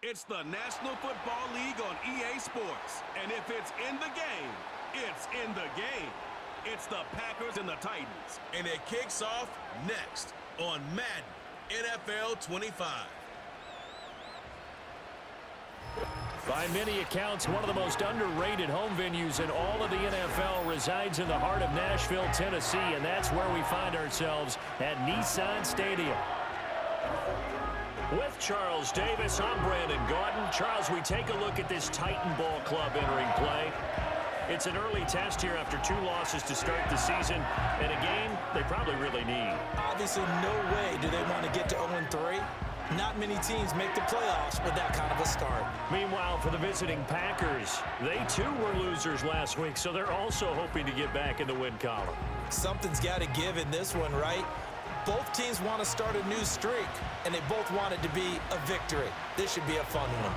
It's the National Football League on EA Sports. And if it's in the game, it's in the game. It's the Packers and the Titans. And it kicks off next on Madden NFL 25. By many accounts, one of the most underrated home venues in all of the NFL resides in the heart of Nashville, Tennessee, and that's where we find ourselves at Nissan Stadium. With Charles Davis, I'm Brandon Gordon. Charles, we take a look at this Titan Ball Club entering play. It's an early test here after 2 losses to start the season, and a game they probably really need. Obviously, no way do they want to get to 0-3. Not many teams make the playoffs with that kind of a start. Meanwhile, for the visiting Packers, they too were losers last week, so they're also hoping to get back in the win column. Something's got to give in this one, right? Both teams want to start a new streak, and they both want it to be a victory. This should be a fun one.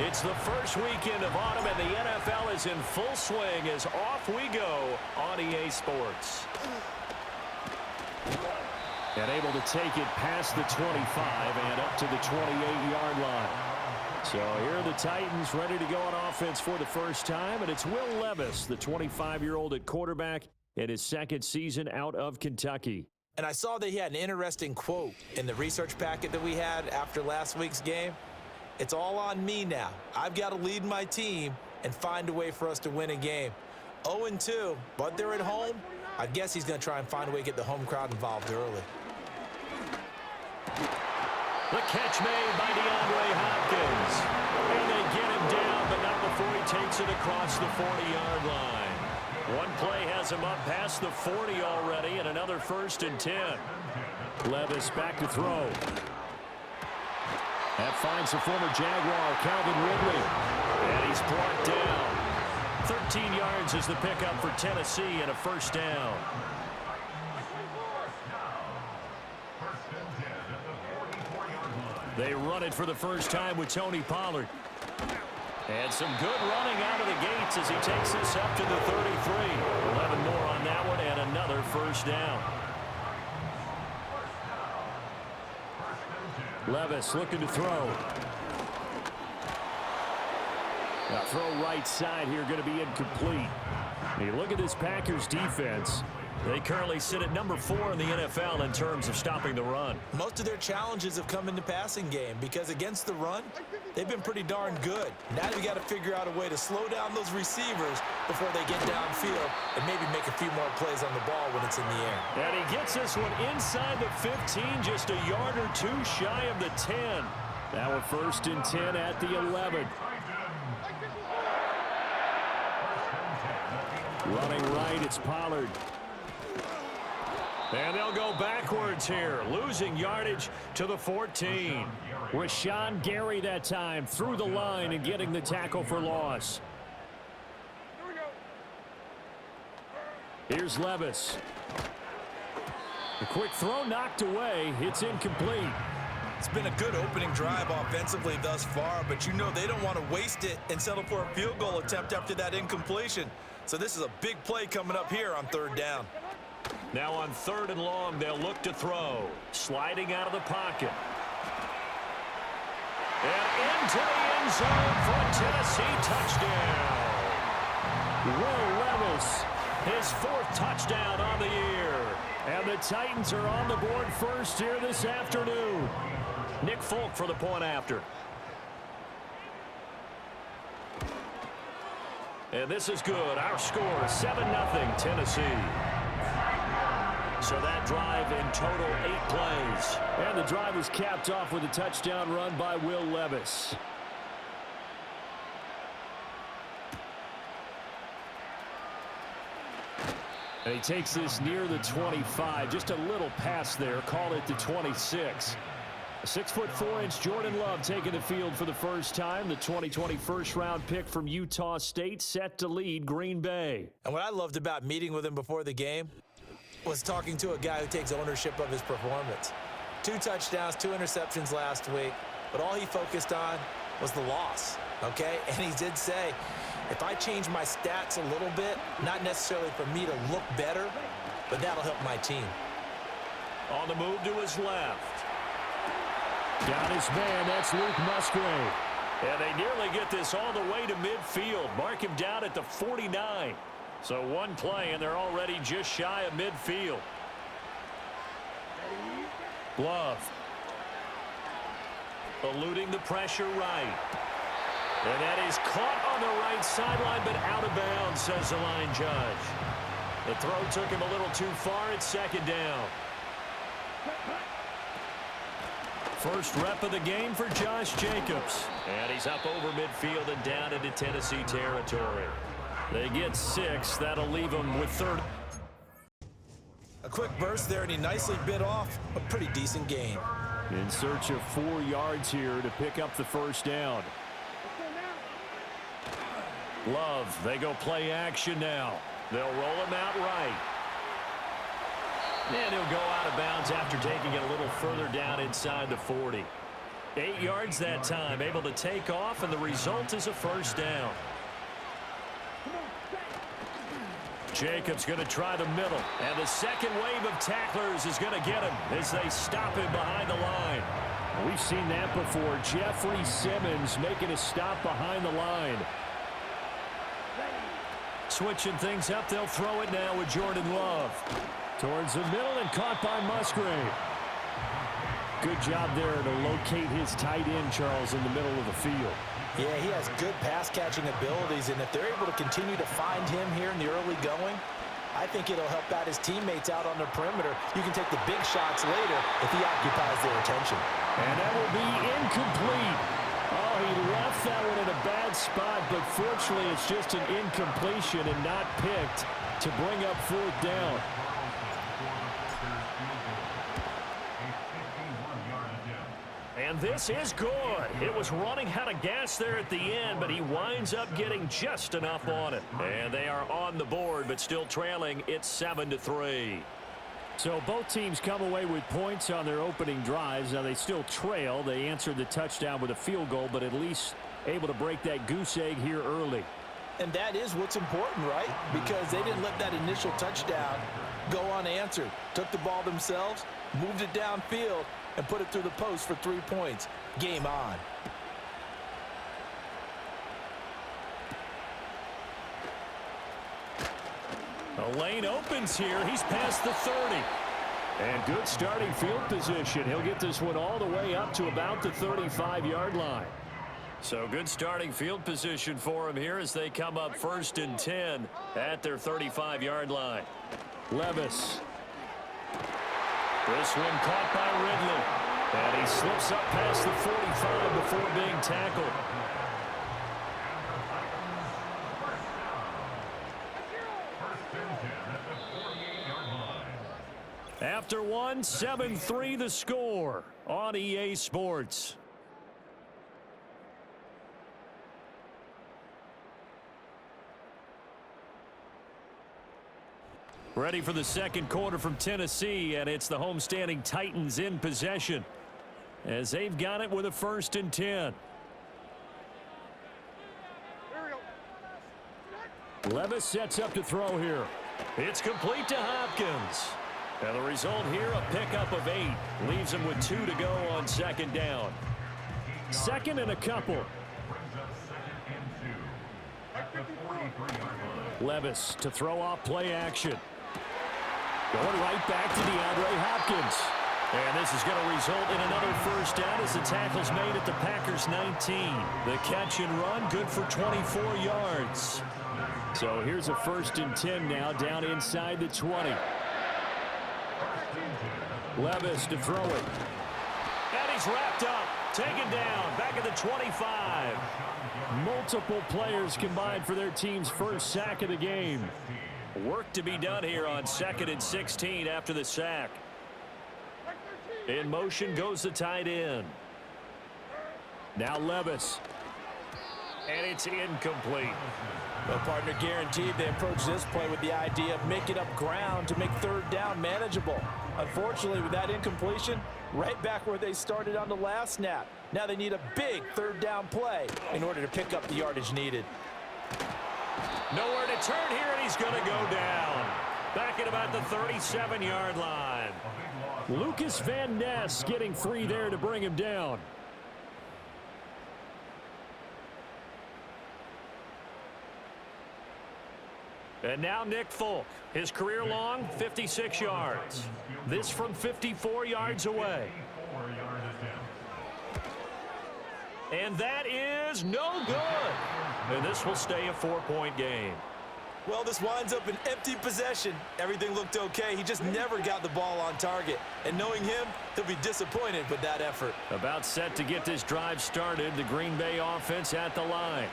It's the first weekend of autumn, and the NFL is in full swing as off we go on EA Sports. And able to take it past the 25 and up to the 28-yard line. So here are the Titans ready to go on offense for the first time, and it's Will Levis, the 25-year-old at quarterback, in his second season out of Kentucky. And I saw that he had an interesting quote in the research packet that we had after last week's game. It's all on me now. I've got to lead my team and find a way for us to win a game. 0-2, but they're at home. I guess he's going to try and find a way to get the home crowd involved early. The catch made by DeAndre Hopkins. And they get him down, but not before he takes it across the 40-yard line. One play has him up past the 40 already, and another 1st and 10. Levis back to throw. That finds the former Jaguar, Calvin Ridley. And he's brought down. 13 yards is the pickup for Tennessee and a 1st down. They run it for the first time with Tony Pollard. And some good running out of the gates as he takes this up to the 33. 11 more on that one and another 1st down. Levis looking to throw. Now throw right side here, going to be incomplete. You look at this Packers defense. They currently sit at number 4 in the NFL in terms of stopping the run. Most of their challenges have come in the passing game because against the run, they've been pretty darn good. Now you got to figure out a way to slow down those receivers before they get downfield and maybe make a few more plays on the ball when it's in the air. And he gets this one inside the 15, just a yard or 2 shy of the 10. Now a 1st and 10 at the 11. Running right, it's Pollard. And they'll go backwards here, losing yardage to the 14. Rashawn Gary that time through the line and getting the tackle for loss. Here's Levis. The quick throw knocked away. It's incomplete. It's been a good opening drive offensively thus far, but you know they don't want to waste it and settle for a field goal attempt after that incompletion. So this is a big play coming up here on 3rd down. Now on 3rd and long, they'll look to throw. Sliding out of the pocket. And into the end zone for a Tennessee touchdown. Will Levis, his 4th touchdown on the year. And the Titans are on the board first here this afternoon. Nick Folk for the point after. And this is good. Our score, 7-0 Tennessee. So that drive in total 8 plays. And the drive was capped off with a touchdown run by Will Levis. And he takes this near the 25. Just a little pass there. Call it the 26. 6'4" Jordon Love taking the field for the first time. The 2020 first-round pick from Utah State set to lead Green Bay. And what I loved about meeting with him before the game was talking to a guy who takes ownership of his performance. 2 touchdowns, 2 interceptions last week, but all he focused on was the loss, okay? And he did say, if I change my stats a little bit, not necessarily for me to look better, but that'll help my team. On the move to his left. Got his man. That's Luke Musgrave. And they nearly get this all the way to midfield. Mark him down at the 49. So one play, and they're already just shy of midfield. Love. Eluding the pressure right. And that is caught on the right sideline, but out of bounds, says the line judge. The throw took him a little too far. It's second down. First rep of the game for Josh Jacobs. And he's up over midfield and down into Tennessee territory. They get 6. That'll leave them with 30. A quick burst there, and he nicely bit off a pretty decent gain. In search of 4 yards here to pick up the first down. Love, they go play action now. They'll roll him out right. And he'll go out of bounds after taking it a little further down inside the 40. 8 yards that time, able to take off, and the result is a first down. Jacobs going to try the middle, and the second wave of tacklers is going to get him as they stop him behind the line. We've seen that before. Jeffrey Simmons making a stop behind the line. Switching things up, they'll throw it now with Jordan Love. Towards the middle and caught by Musgrave. Good job there to locate his tight end, Charles, in the middle of the field. Yeah, he has good pass-catching abilities, and if they're able to continue to find him here in the early going, I think it'll help out his teammates out on the perimeter. You can take the big shots later if he occupies their attention. And that will be incomplete. Oh, he left that one in a bad spot, but fortunately it's just an incompletion and not picked to bring up fourth down. And this is good. It was running out of gas there at the end, but he winds up getting just enough on it. And they are on the board, but still trailing. It's 7-3. So both teams come away with points on their opening drives. Now they still trail. They answered the touchdown with a field goal, but at least able to break that goose egg here early. And that is what's important, right? Because they didn't let that initial touchdown go unanswered. Took the ball themselves, moved it downfield, and put it through the post for 3 points. Game on. The lane opens here. He's past the 30. And good starting field position. He'll get this one all the way up to about the 35-yard line. So good starting field position for him here as they come up 1st and 10 at their 35-yard line. Levis. This one caught by Ridley. And he slips up past the 45 before being tackled. After one, 7-3 the score on EA Sports. Ready for the second quarter from Tennessee, and it's the homestanding Titans in possession as they've got it with a 1st and 10. Levis sets up to throw here. It's complete to Hopkins. And the result here, a pickup of 8. Leaves him with 2 to go on 2nd down. 2nd and a couple. Levis to throw off play action. Going right back to DeAndre Hopkins. And this is going to result in another first down as the tackle's made at the Packers' 19. The catch and run, good for 24 yards. So here's a 1st and 10 now, down inside the 20. Levis to throw it. And he's wrapped up, taken down, back at the 25. Multiple players combined for their team's first sack of the game. Work to be done here on 2nd and 16 after the sack. In motion goes the tight end. Now Levis. And it's incomplete. Well, partner, guaranteed they approach this play with the idea of making up ground to make 3rd down manageable. Unfortunately, with that incompletion, right back where they started on the last snap. Now they need a big 3rd down play in order to pick up the yardage needed. Nowhere to turn here, and he's going to go down. Back at about the 37-yard line. Lucas Van Ness getting free there to bring him down. And now Nick Folk, his career long, 56 yards. This from 54 yards away. And that is no good. And this will stay a 4-point game. Well, this winds up an empty possession. Everything looked okay. He just never got the ball on target. And knowing him, he'll be disappointed with that effort. About set to get this drive started, the Green Bay offense at the line.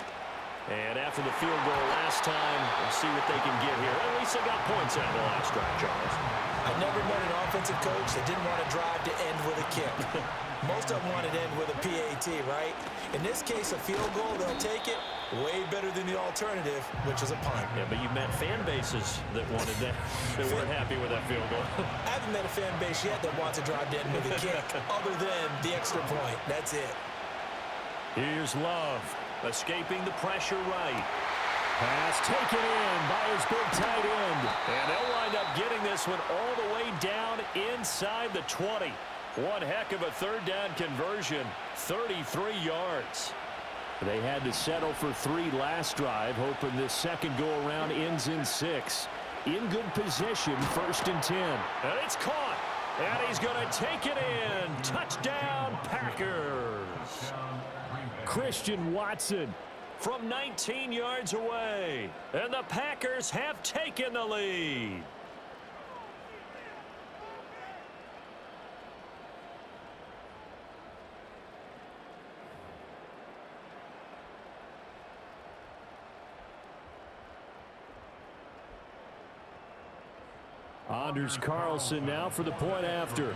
And after the field goal last time, we'll see what they can get here. At least they got points out of the last drive, Charles. I never met an offensive coach that didn't want to drive to end with a kick. Most of them wanted to end with a PAT, right? In this case, a field goal, they'll take it. Way better than the alternative, which is a punt. Yeah, but you've met fan bases that wanted that, that weren't happy with that field goal. I haven't met a fan base yet that wants to drive to end with a kick, other than the extra point. That's it. Here's Love, escaping the pressure right. Pass taken in by his big tight end. And they'll wind up getting this one all the way down inside the 20. One heck of a third down conversion, 33 yards. They had to settle for 3 last drive, hoping this second go-around ends in 6. In good position, 1st and 10. And it's caught. And he's going to take it in. Touchdown, Packers. Christian Watson from 19 yards away. And the Packers have taken the lead. Anders Carlson now for the point after.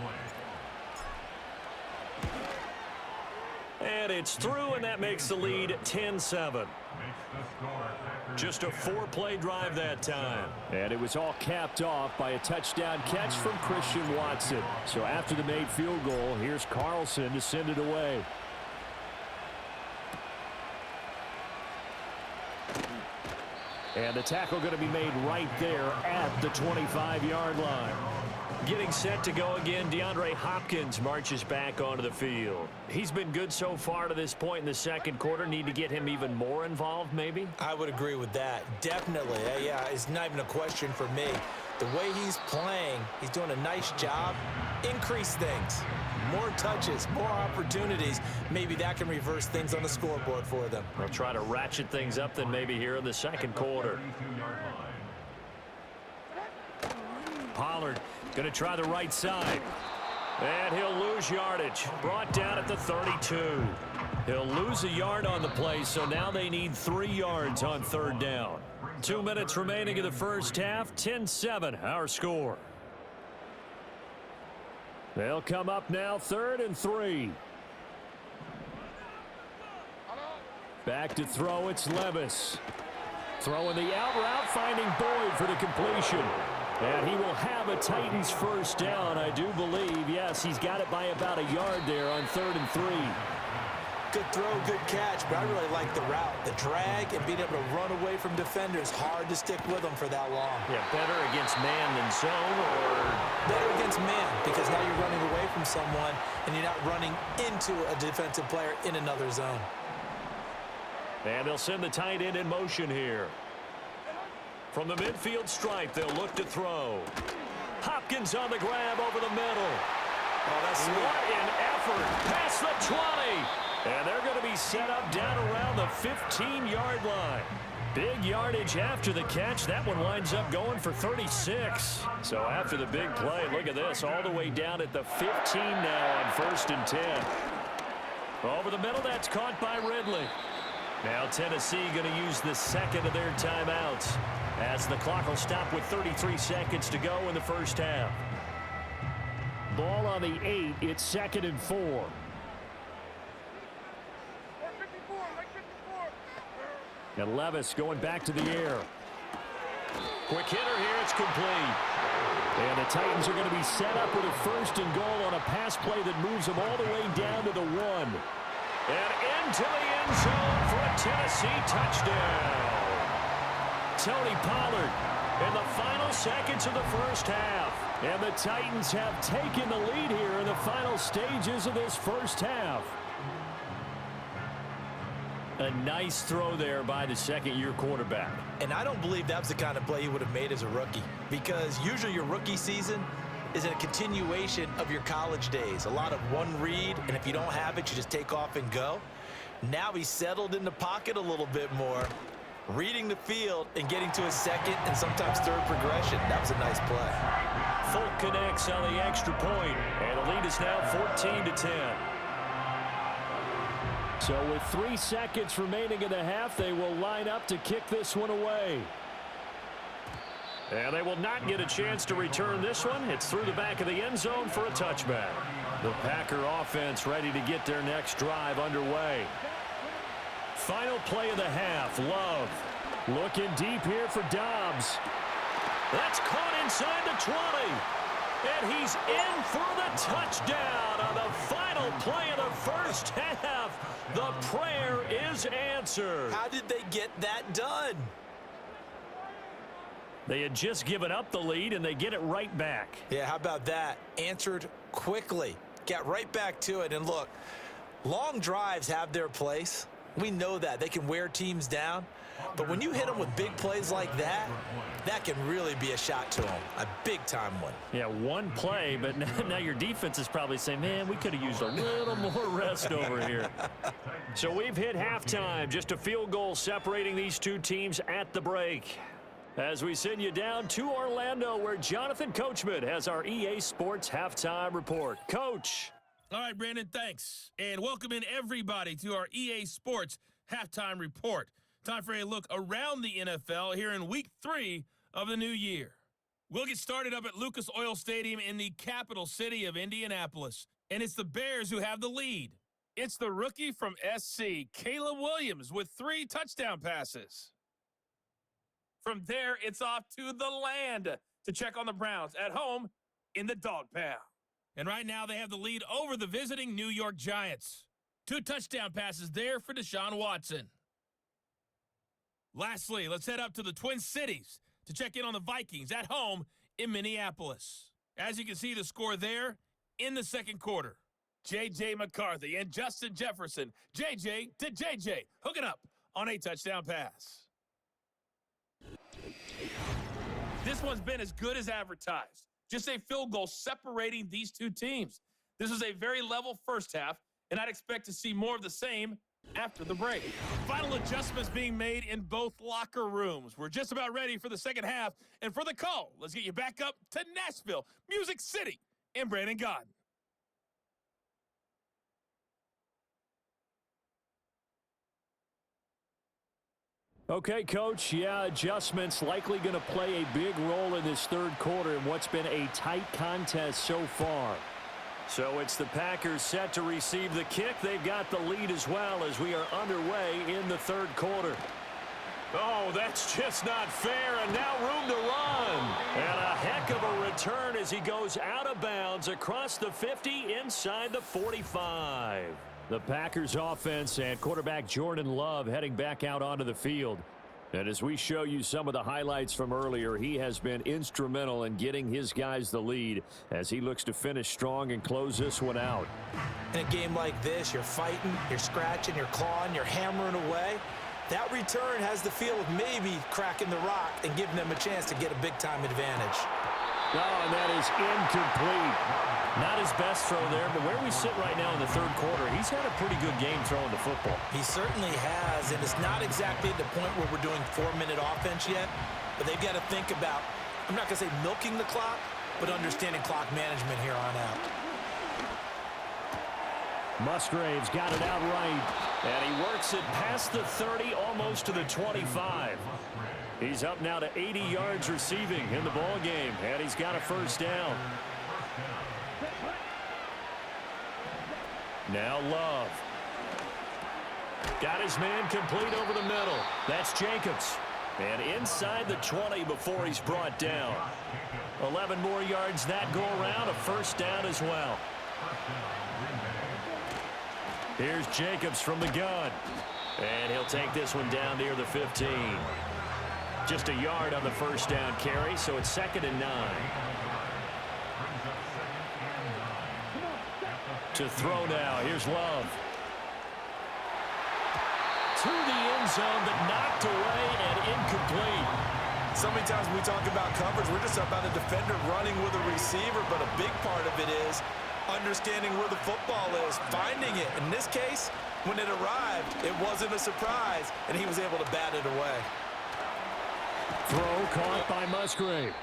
And it's through, and that makes the lead 10-7. Just a 4-play drive that time. And it was all capped off by a touchdown catch from Christian Watson. So after the made field goal, here's Carlson to send it away. And the tackle going to be made right there at the 25-yard line. Getting set to go again, DeAndre Hopkins marches back onto the field. He's been good so far to this point in the second quarter. Need to get him even more involved, maybe? I would agree with that. Definitely. Yeah, it's not even a question for me. The way he's playing, he's doing a nice job. Increase things. More touches, more opportunities. Maybe that can reverse things on the scoreboard for them. They'll try to ratchet things up then maybe here in the second quarter. Pollard going to try the right side. And he'll lose yardage. Brought down at the 32. He'll lose a yard on the play, so now they need 3 yards on third down. 2 minutes remaining in the first half. 10-7, our score. They'll come up now, 3rd and 3. Back to throw, it's Levis. Throwing the out route, finding Boyd for the completion. And he will have a Titans first down, I do believe. Yes, he's got it by about a yard there on 3rd and 3. Good throw, good catch, but I really like the route. The drag and being able to run away from defenders. Hard to stick with them for that long. Yeah, better against man than zone, or? Better against man, because now you're running away from someone and you're not running into a defensive player in another zone. And they'll send the tight end in motion here. From the midfield stripe, they'll look to throw. Hopkins on the grab over the middle. Oh, that's sweet. What an effort. Past the 20. And they're going to be set up down around the 15-yard line. Big yardage after the catch. That one winds up going for 36. So after the big play, look at this. All the way down at the 15 now on 1st and 10. Over the middle, that's caught by Ridley. Now Tennessee going to use the second of their timeouts, as the clock will stop with 33 seconds to go in the first half. Ball on the 8. It's 2nd and 4. And Levis going back to the air. Quick hitter here. It's complete. And the Titans are going to be set up with a 1st and goal on a pass play that moves them all the way down to the 1. And into the end zone for a Tennessee touchdown. Tony Pollard in the final seconds of the first half. And the Titans have taken the lead here in the final stages of this first half. A nice throw there by the second-year quarterback. And I don't believe that was the kind of play he would have made as a rookie, because usually your rookie season is a continuation of your college days. A lot of one read, and if you don't have it, you just take off and go. Now he's settled in the pocket a little bit more, reading the field and getting to his second and sometimes third progression. That was a nice play. Folk connects on the extra point, and the lead is now 14-10. So with 3 seconds remaining in the half, they will line up to kick this one away. And they will not get a chance to return this one. It's through the back of the end zone for a touchback. The Packer offense ready to get their next drive underway. Final play of the half, Love. Looking deep here for Dobbs. That's caught inside the 20. And he's in for the touchdown on the final play of the first half. The prayer is answered. How did they get that done? They had just given up the lead, and they get it right back. Yeah, how about that? Answered quickly. Got right back to it. And look, long drives have their place. We know that. They can wear teams down. But when you hit them with big plays like that, that can really be a shot to them. A big-time one. Yeah, one play, but now your defense is probably saying, man, we could have used a little more rest over here. So we've hit halftime. Just a field goal separating these two teams at the break. As we send you down to Orlando, where Jonathan Coachman has our EA Sports Halftime Report. Coach. All right, Brandon, thanks. And welcome in everybody to our EA Sports Halftime Report. Time for a look around the NFL here in Week 3 of the new year. We'll get started up at Lucas Oil Stadium in the capital city of Indianapolis. And it's the Bears who have the lead. It's the rookie from SC, Caleb Williams, with 3 touchdown passes. From there, it's off to the land to check on the Browns at home in the Dog Pound. And right now, they have the lead over the visiting New York Giants. 2 touchdown passes there for Deshaun Watson. Lastly, let's head up to the Twin Cities to check in on the Vikings at home in Minneapolis. As you can see, the score there in the second quarter. J.J. McCarthy and Justin Jefferson. J.J. to J.J. hooking up on a touchdown pass. This one's been as good as advertised. Just a field goal separating these two teams. This is a very level first half, and I'd expect to see more of the same after the break. Final adjustments being made in both locker rooms. We're just about ready for the second half, and for the call, let's get you back up to Nashville, Music City, and Brandon Gaudin. Okay, Coach, yeah, adjustments likely going to play a big role in this third quarter in what's been a tight contest so far. So it's the Packers set to receive the kick. They've got the lead as well as we are underway in the third quarter. Oh, that's just not fair, and now room to run. And a heck of a return as he goes out of bounds across the 50 inside the 45. The Packers offense and quarterback Jordan Love heading back out onto the field. And as we show you some of the highlights from earlier, he has been instrumental in getting his guys the lead as he looks to finish strong and close this one out. In a game like this, you're fighting, you're scratching, you're clawing, you're hammering away. That return has the feel of maybe cracking the rock and giving them a chance to get a big-time advantage. Oh, and that is incomplete. Not his best throw there, but where we sit right now in the third quarter, he's had a pretty good game throwing the football. He certainly has, and it's not exactly at the point where we're doing 4-minute offense yet, but they've got to think about, I'm not going to say milking the clock, but understanding clock management here on out. Musgrave's got it out right, and he works it past the 30, almost to the 25. He's up now to 80 yards receiving in the ball game, and he's got a first down. Now Love. Got his man complete over the middle. That's Jacobs. And inside the 20 before he's brought down. 11 more yards that go around, a first down as well. Here's Jacobs from the gun. And he'll take this one down near the 15. Just a yard on the first down carry, so it's 2nd and 9. To throw now. Here's Love. To the end zone, but knocked away and incomplete. So many times when we talk about coverage, we're just about a defender running with a receiver, but a big part of it is understanding where the football is, finding it. In this case, when it arrived, it wasn't a surprise, and he was able to bat it away. Throw caught by Musgrave.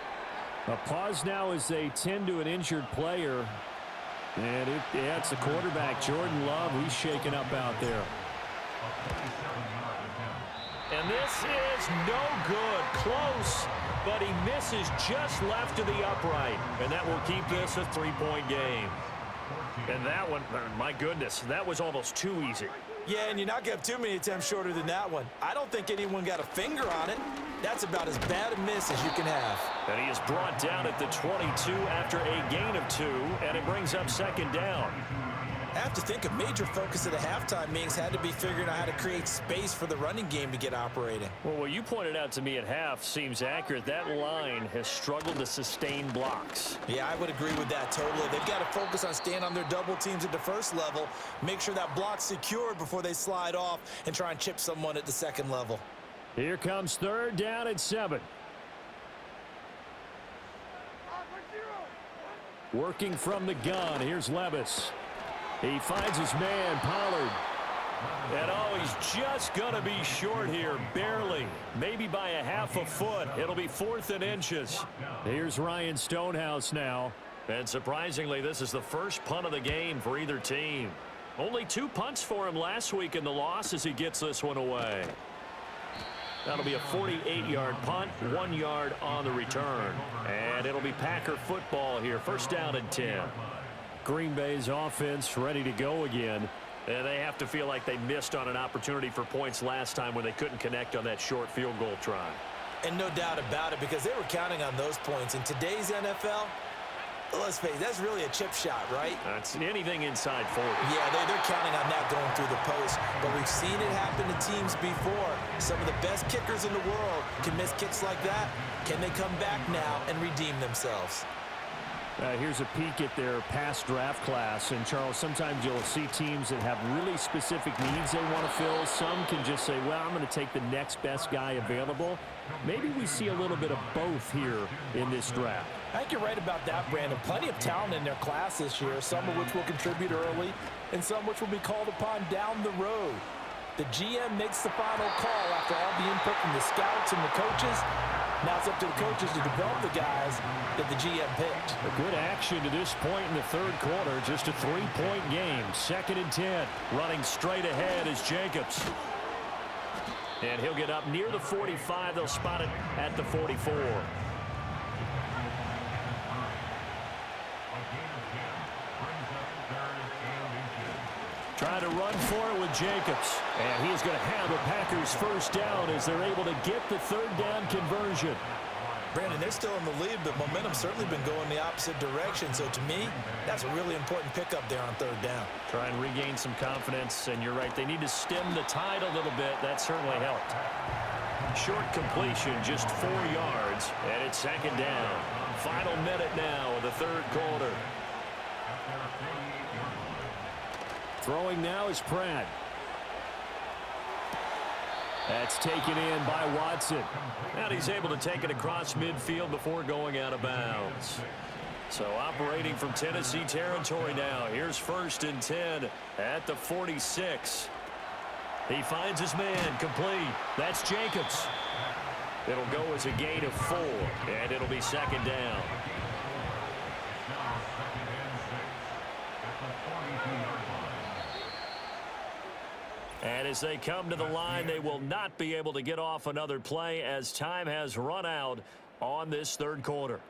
A pause now as they tend to an injured player. And it's the quarterback, Jordan Love. He's shaken up out there. And this is no good. Close, but he misses just left of the upright. And that will keep this a 3-point game. And that one, my goodness, that was almost too easy. Yeah, and you're not going to have too many attempts shorter than that one. I don't think anyone got a finger on it. That's about as bad a miss as you can have. And he is brought down at the 22 after a gain of 2, and it brings up second down. I have to think a major focus of the halftime meetings had to be figuring out how to create space for the running game to get operating. Well, what you pointed out to me at half seems accurate. That line has struggled to sustain blocks. Yeah, I would agree with that totally. They've got to focus on staying on their double teams at the first level, make sure that block's secured before they slide off and try and chip someone at the second level. Here comes third down and 7. Working from the gun, here's Levis. He finds his man, Pollard. And oh, he's just going to be short here, barely. Maybe by a half a foot. It'll be 4th and inches. Here's Ryan Stonehouse now. And surprisingly, this is the first punt of the game for either team. Only 2 punts for him last week in the loss as he gets this one away. That'll be a 48-yard punt, 1 yard on the return. And it'll be Packer football here, first down and 10. Green Bay's offense ready to go again. And they have to feel like they missed on an opportunity for points last time when they couldn't connect on that short field goal try. And no doubt about it, because they were counting on those points. In today's NFL, let's face it, that's really a chip shot, right? That's anything inside 40. Yeah, they're counting on that going through the post. But we've seen it happen to teams before. Some of the best kickers in the world can miss kicks like that. Can they come back now and redeem themselves? Here's a peek at their past draft class. And, Charles, sometimes you'll see teams that have really specific needs they want to fill. Some can just say, well, I'm going to take the next best guy available. Maybe we see a little bit of both here in this draft. I think you're right about that, Brandon. Plenty of talent in their class this year, some of which will contribute early and some which will be called upon down the road. The GM makes the final call after all the input from the scouts and the coaches. Now it's up to the coaches to develop the guys that the GM picked. A good action to this point in the third quarter. Just a 3-point game. 2nd and 10. Running straight ahead is Jacobs. And he'll get up near the 45. They'll spot it at the 44. Trying to run for it with Jacobs. And he's going to have the Packers first down as they're able to get the third down conversion. Brandon, they're still in the lead, but momentum's certainly been going the opposite direction. So to me, that's a really important pickup there on third down. Try and regain some confidence, and you're right, they need to stem the tide a little bit. That certainly helped. Short completion, just 4 yards, and it's 2nd down. Final minute now of the third quarter. Throwing now is Pratt. That's taken in by Watson. And he's able to take it across midfield before going out of bounds. So operating from Tennessee territory now. Here's 1st and 10 at the 46. He finds his man, complete. That's Jacobs. It'll go as a gain of 4, and it'll be 2nd down. And as they come to the line, they will not be able to get off another play as time has run out on this third quarter.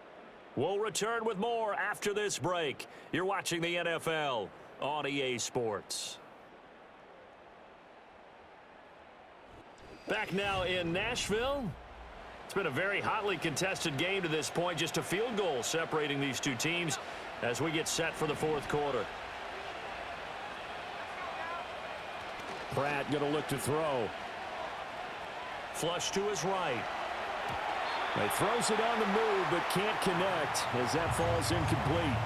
We'll return with more after this break. You're watching the NFL on EA Sports. Back now in Nashville. It's been a very hotly contested game to this point. Just a field goal separating these two teams as we get set for the fourth quarter. Pratt going to look to throw. Flush to his right. He throws it on the move but can't connect as that falls incomplete.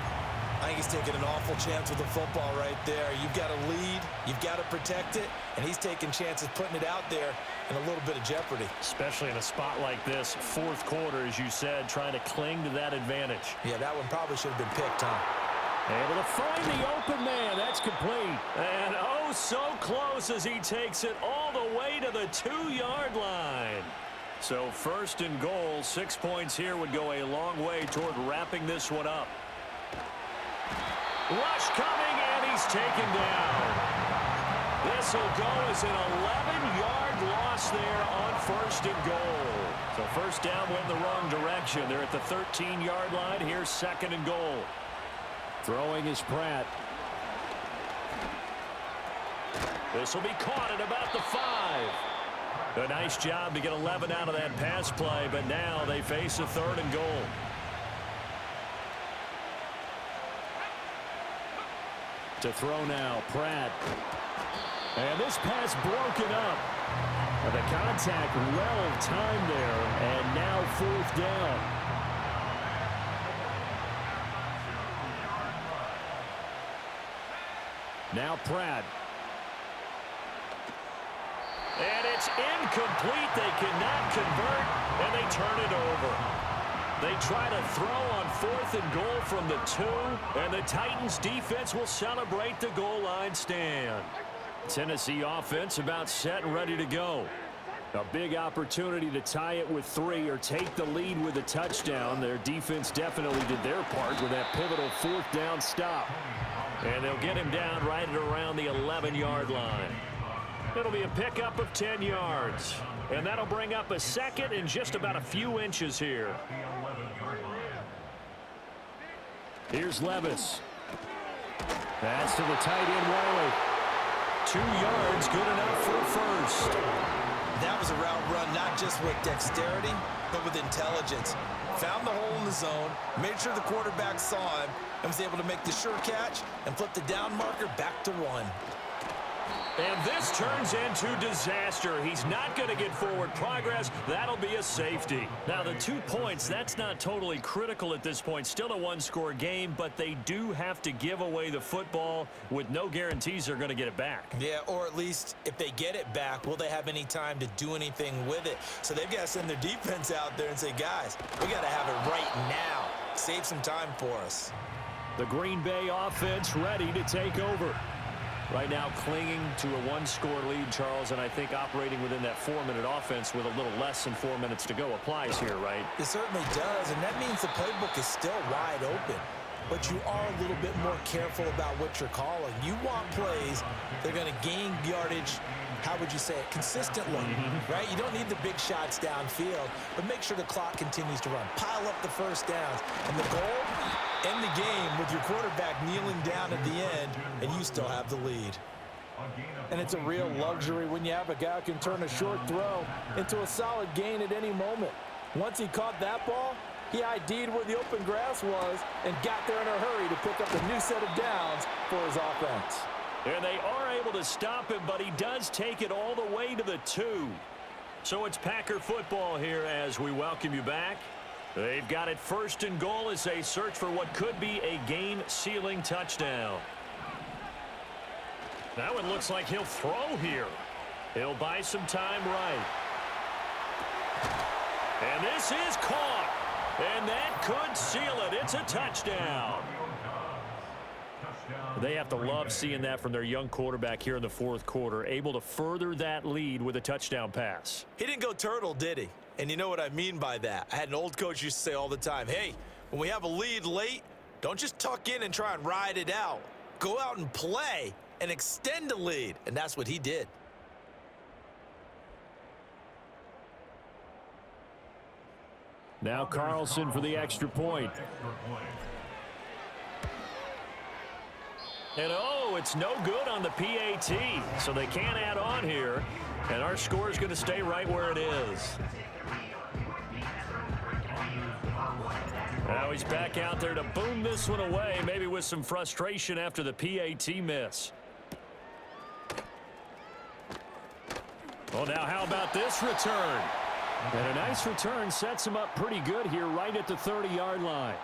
I think he's taking an awful chance with the football right there. You've got to lead, you've got to protect it, and he's taking chances putting it out there in a little bit of jeopardy. Especially in a spot like this, fourth quarter, as you said, trying to cling to that advantage. Yeah, that one probably should have been picked, huh? Able to find the open man. That's complete. And oh, so close as he takes it all the way to the 2-yard line. So first and goal, 6 points here would go a long way toward wrapping this one up. Rush coming, and he's taken down. This will go as an 11-yard loss there on first and goal. So first down went in the wrong direction. They're at the 13-yard line. Here's second and goal. Throwing is Pratt. This will be caught at about the 5. A nice job to get 11 out of that pass play, but now they face a third and goal. To throw now, Pratt. And this pass broken up. The contact well timed there, and now fourth down. Now Pratt. And it's incomplete. They cannot convert, and they turn it over. They try to throw on fourth and goal from the 2, and the Titans defense will celebrate the goal line stand. Tennessee offense about set and ready to go. A big opportunity to tie it with 3 or take the lead with a touchdown. Their defense definitely did their part with that pivotal fourth down stop. And they'll get him down right at around the 11-yard line. It'll be a pickup of 10 yards. And that'll bring up a second and just about a few inches here. Here's Levis. Pass to the tight end, Wiley. 2 yards, good enough for a first. That was a route run not just with dexterity, but with intelligence. Found the hole in the zone, made sure the quarterback saw him, and was able to make the sure catch and flip the down marker back to 1. And this turns into disaster. He's not going to get forward progress. That'll be a safety. Now, the 2 points, that's not totally critical at this point. Still a one-score game, but they do have to give away the football with no guarantees they're going to get it back. Yeah, or at least if they get it back, will they have any time to do anything with it? So they've got to send their defense out there and say, guys, we got to have it right now. Save some time for us. The Green Bay offense ready to take over. Right now clinging to a one-score lead, Charles, and I think operating within that 4-minute offense with a little less than 4 minutes to go applies here, right? It certainly does, and that means the playbook is still wide open. But you are a little bit more careful about what you're calling. You want plays that are going to gain yardage, how would you say it, consistently, right? You don't need the big shots downfield, but make sure the clock continues to run. Pile up the first downs, and the goal, end the game with your quarterback kneeling down at the end, and you still have the lead. And it's a real luxury when you have a guy who can turn a short throw into a solid gain at any moment. Once he caught that ball, he ID'd where the open grass was and got there in a hurry to pick up a new set of downs for his offense. And they are able to stop him, but he does take it all the way to the 2. So it's Packer football here as we welcome you back. They've got it first and goal as they search for what could be a game-sealing touchdown. Now it looks like he'll throw here. He'll buy some time right. And this is caught. And that could seal it. It's a touchdown. They have to love seeing that from their young quarterback here in the fourth quarter, able to further that lead with a touchdown pass. He didn't go turtle, did he? And you know what I mean by that. I had an old coach used to say all the time, hey, when we have a lead late, don't just tuck in and try and ride it out. Go out and play and extend the lead. And that's what he did. Now Carlson for the extra point. And oh, it's no good on the PAT, so they can't add on here. And our score is going to stay right where it is. Now he's back out there to boom this one away, maybe with some frustration after the PAT miss. Well, now how about this return? And a nice return sets him up pretty good here right at the 30-yard line.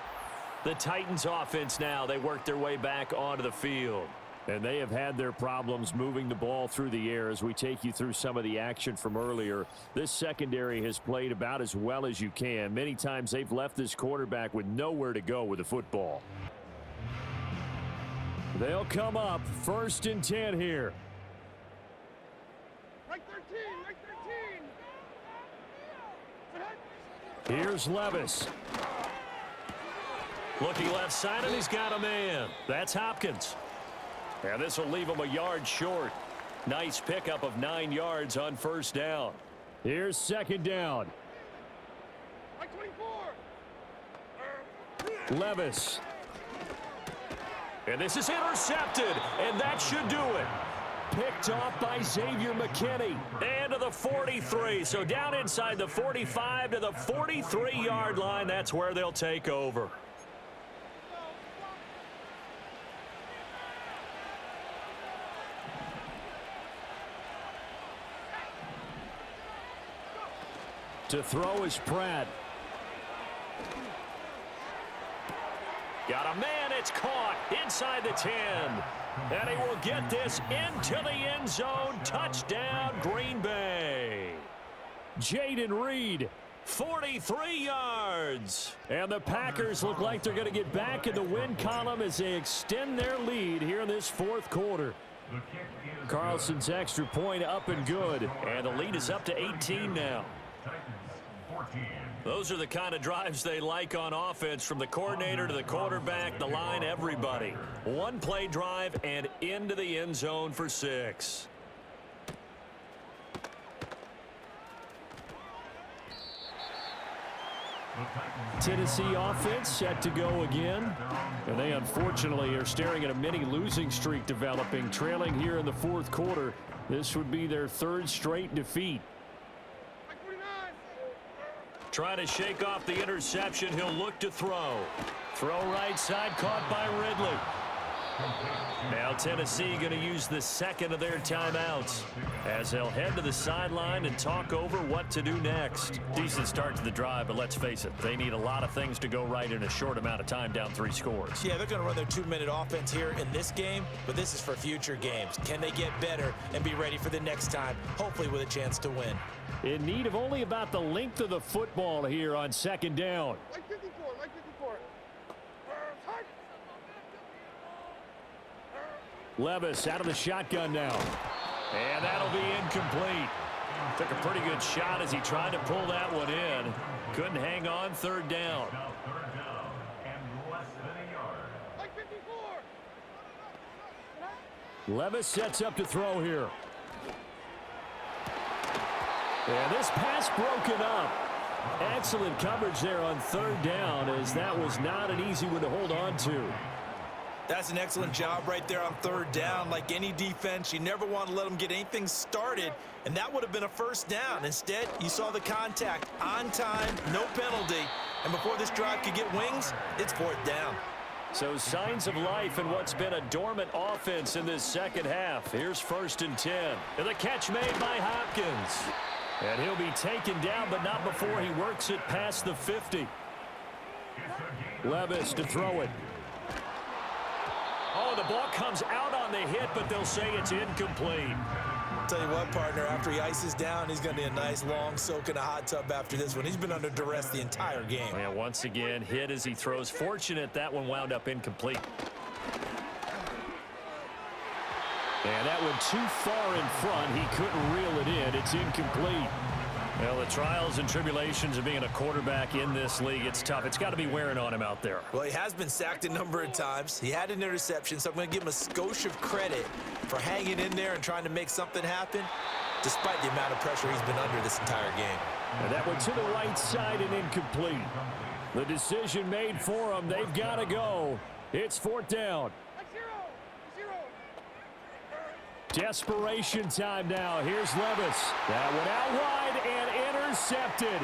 The Titans offense now, they work their way back onto the field. And they have had their problems moving the ball through the air as we take you through some of the action from earlier. This secondary has played about as well as you can. Many times they've left this quarterback with nowhere to go with the football. They'll come up 1st and 10 here. Right 13. Here's Levis. Looking left side, and he's got a man. That's Hopkins. And this will leave him a yard short. Nice pickup of 9 yards on 1st down. Here's 2nd down. Right 24. Levis. And this is intercepted, and that should do it. Picked off by Xavier McKinney. And to the 43. So down inside the 45 to the 43-yard line. That's where they'll take over. To throw is Pratt. Got a man, it's caught inside the 10. And he will get this into the end zone. Touchdown, Green Bay. Jayden Reed, 43 yards. And the Packers look like they're going to get back in the win column as they extend their lead here in this 4th quarter. Carlson's extra point up and good. And the lead is up to 18 now. Those are the kind of drives they like on offense, from the coordinator to the quarterback, the line, everybody. One play drive and into the end zone for 6. Tennessee offense set to go again. And they unfortunately are staring at a mini losing streak developing, trailing here in the 4th quarter. This would be their 3rd straight defeat. Trying to shake off the interception. He'll look to throw. Throw right side, caught by Ridley. Now Tennessee going to use the 2nd of their timeouts as they'll head to the sideline and talk over what to do next. Decent start to the drive, but let's face it, they need a lot of things to go right in a short amount of time, down 3 scores. Yeah, they're going to run their 2-minute offense here in this game, but this is for future games. Can they get better and be ready for the next time, hopefully with a chance to win? In need of only about the length of the football here on 2nd down. Like 54. Like 54. Levis out of the shotgun now. And that'll be incomplete. Took a pretty good shot as he tried to pull that one in. Couldn't hang on 3rd down. Like 54. Levis sets up to throw here. And this pass broken up. Excellent coverage there on 3rd down, as that was not an easy one to hold on to. That's an excellent job right there on 3rd down. Like any defense, you never want to let them get anything started, and that would have been a 1st down. Instead, you saw the contact on time, no penalty, and before this drive could get wings, it's 4th down. So signs of life in what's been a dormant offense in this 2nd half. Here's 1st and 10. And the catch made by Hopkins. And he'll be taken down, but not before he works it past the 50. Levis to throw it. Oh, the ball comes out on the hit, but they'll say it's incomplete. Tell you what, partner, after he ices down, he's going to be a nice long soak in a hot tub after this one. He's been under duress the entire game. And once again, hit as he throws. Fortunate that one wound up incomplete. And that went too far in front. He couldn't reel it in. It's incomplete. Well, the trials and tribulations of being a quarterback in this league, it's tough. It's got to be wearing on him out there. Well, he has been sacked a number of times. He had an interception, so I'm going to give him a skosh of credit for hanging in there and trying to make something happen, despite the amount of pressure he's been under this entire game. And that went to the right side and incomplete. The decision made for him. They've got to go. It's 4th down. Desperation time now. Here's Levis. That one out wide and intercepted.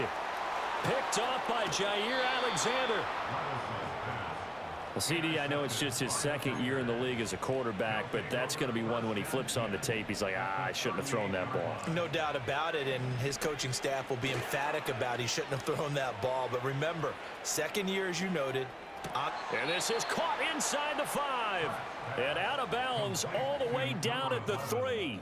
Picked off by Jair Alexander. Well, CD, I know it's just his 2nd year in the league as a quarterback, but that's going to be one when he flips on the tape. He's like, I shouldn't have thrown that ball. No doubt about it, and his coaching staff will be emphatic about he shouldn't have thrown that ball. But remember, 2nd year, as you noted, And this is caught inside the 5. And out of bounds all the way down at the 3.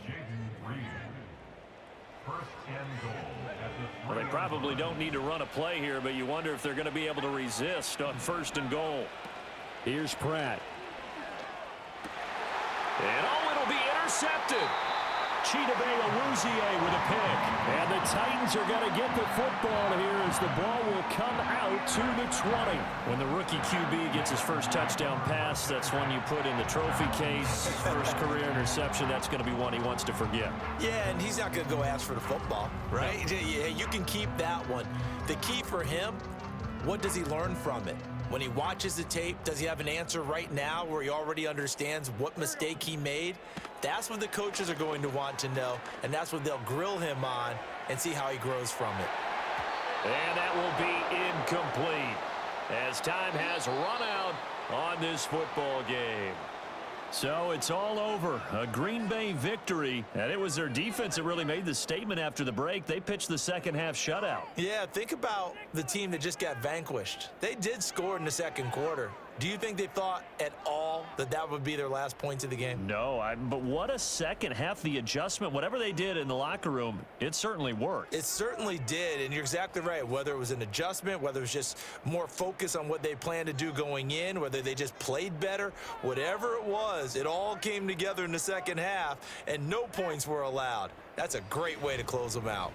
Well, they probably don't need to run a play here, but you wonder if they're going to be able to resist on 1st and goal. Here's Pratt. And it'll be intercepted. Chidobe Awuzie with a pick. And the Titans are going to get the football here as the ball will come out to the 20. When the rookie QB gets his first touchdown pass, that's one you put in the trophy case. First career interception, that's going to be one he wants to forget. Yeah, and he's not going to go ask for the football, right? No. Yeah, you can keep that one. The key for him, what does he learn from it? When he watches the tape, does he have an answer right now where he already understands what mistake he made? That's what the coaches are going to want to know, and that's what they'll grill him on and see how he grows from it. And that will be incomplete as time has run out on this football game. So it's all over. A Green Bay victory, and it was their defense that really made the statement after the break. They pitched the second half shutout. Yeah, think about the team that just got vanquished. They did score in the second quarter. Do you think they thought at all that that would be their last points of the game? No, but what a second half. The adjustment, whatever they did in the locker room, it certainly worked. It certainly did, and you're exactly right. Whether it was an adjustment, whether it was just more focus on what they planned to do going in, whether they just played better, whatever it was, it all came together in the second half, and no points were allowed. That's a great way to close them out.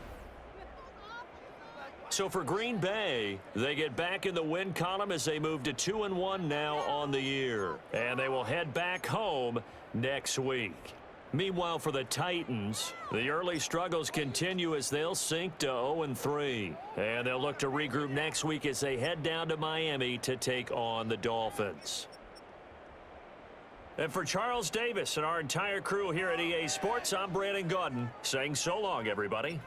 So for Green Bay, they get back in the win column as they move to 2-1 now on the year. And they will head back home next week. Meanwhile, for the Titans, the early struggles continue as they'll sink to 0-3. And they'll look to regroup next week as they head down to Miami to take on the Dolphins. And for Charles Davis and our entire crew here at EA Sports, I'm Brandon Gaudin saying so long, everybody.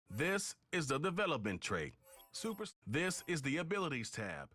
This is the development trait. This is the abilities tab.